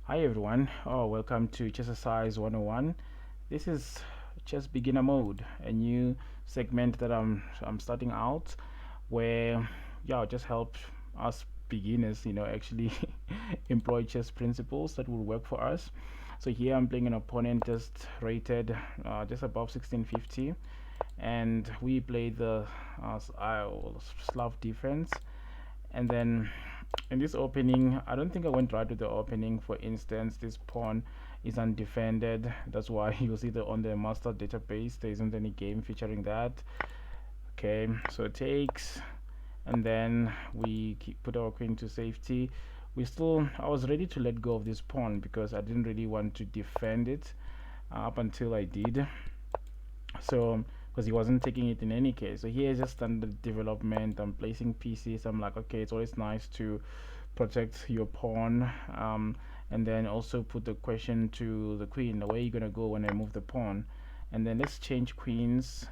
Hi everyone, welcome to Chessexercise101. This is Chess Beginner Mode, a new segment that I'm starting out where I'll just help us beginners, actually employ chess principles that will work for us. So here I'm playing an opponent just rated just above 1650, and we play the Slav defense. And then in this opening, I don't think I went right with the opening. For instance, this pawn is undefended. That's why you'll see that on the master database there isn't any game featuring that. Okay, so it takes, and then we put our queen to safety. I was ready to let go of this pawn because I didn't really want to defend it up until I did. So because he wasn't taking it in any case. So here is just standard development. I'm placing pieces. I'm like, okay, it's always nice to protect your pawn, and then also put the question to the queen, where are you gonna go when I move the pawn? And then let's change queens,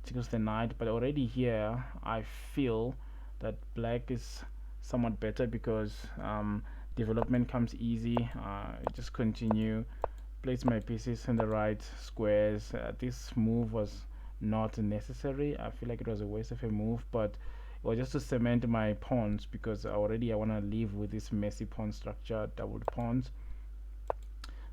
choose the knight. But already here I feel that black is somewhat better because development comes easy. Just continue, place my pieces in the right squares. This move was not necessary. I feel like it was a waste of a move, but it was just to cement my pawns because already I want to leave with this messy pawn structure, doubled pawns.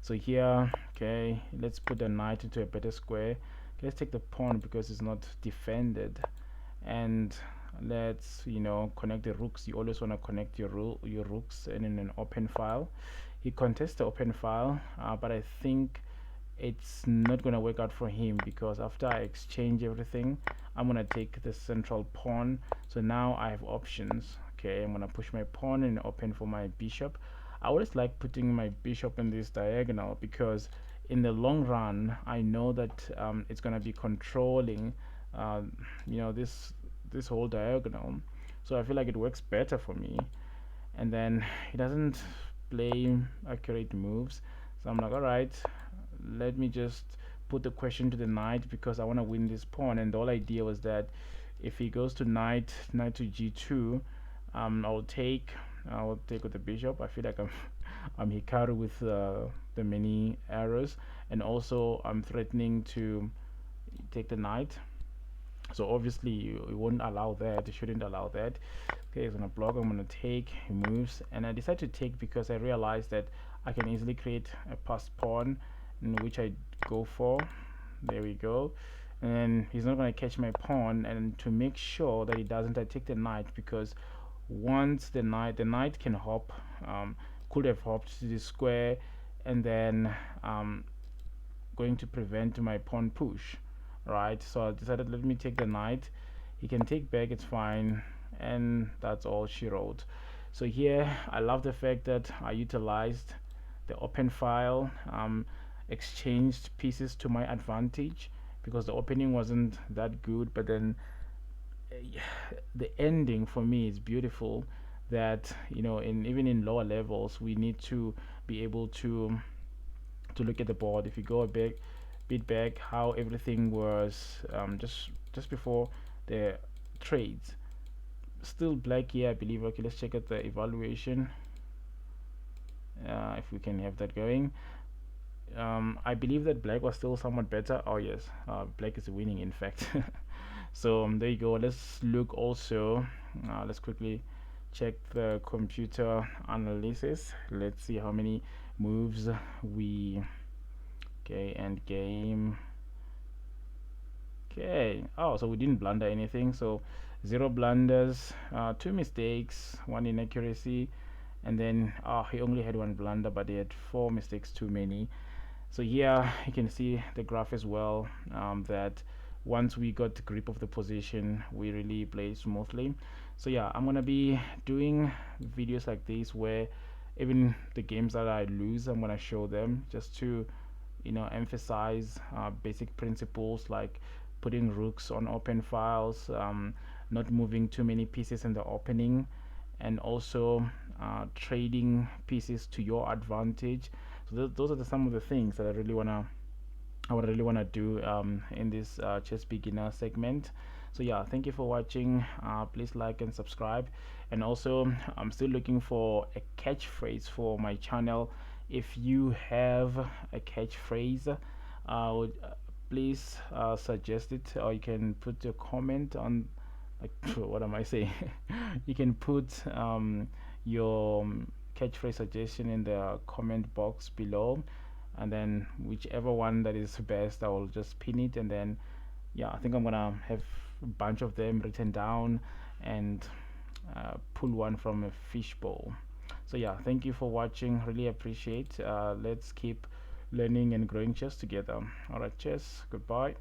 So here, okay, let's put the knight into a better square. Okay, let's take the pawn because it's not defended, and let's connect the rooks. You always want to connect your rooks in an open file. He contests the open file, but I think it's not gonna work out for him because after I exchange everything, I'm gonna take the central pawn. So now I have options. Okay, I'm gonna push my pawn and open for my bishop. I always like putting my bishop in this diagonal because in the long run I know that it's gonna be controlling this whole diagonal. So I feel like it works better for me. And then he doesn't play accurate moves, so I'm like, all right, let me just put the question to the knight because I want to win this pawn. And the whole idea was that if he goes to knight to g2, I'll take with the bishop. I feel like I'm Hikaru with the many arrows, and also I'm threatening to take the knight. So obviously you won't allow that. You shouldn't allow that. Okay, he's gonna block. I'm gonna take. He moves, and I decided to take because I realized that I can easily create a passed pawn, in which I go for. There we go. And he's not gonna catch my pawn. And to make sure that he doesn't, I take the knight because once the knight can hop. Could have hopped to the square, and then going to prevent my pawn push. Right, so I decided, let me take the knight. He can take back, it's fine, and that's all she wrote. So here I love the fact that I utilized the open file, exchanged pieces to my advantage because the opening wasn't that good, but then the ending for me is beautiful. That even in lower levels we need to be able to look at the board. If you go a bit back, how everything was just before the trades, still black here, I believe. Okay, let's check out the evaluation, if we can have that going. I believe that black was still somewhat better. Oh yes, black is winning in fact. So there you go. Let's look also, let's quickly check the computer analysis. Let's see how many moves we. Okay, end game. Okay, oh, so we didn't blunder anything. So 0 blunders, 2 mistakes, 1 inaccuracy, and then he only had 1 blunder, but he had 4 mistakes too many. So here you can see the graph as well, that once we got the grip of the position, we really played smoothly. So yeah, I'm gonna be doing videos like this where even the games that I lose, I'm gonna show them just to emphasize basic principles like putting rooks on open files, not moving too many pieces in the opening, and also trading pieces to your advantage. So those are some of the things that I really wanna do in this chess beginner segment. So yeah, thank you for watching. Please like and subscribe, and also I'm still looking for a catchphrase for my channel. If you have a catchphrase, would please suggest it, or you can put a comment on, like, what am I saying? You can put your catchphrase suggestion in the comment box below, and then whichever one that is best, I will just pin it. And then yeah, I think I'm gonna have a bunch of them written down and pull one from a fishbowl. So yeah, thank you for watching, really appreciate. Let's keep learning and growing chess together. All right, chess, goodbye.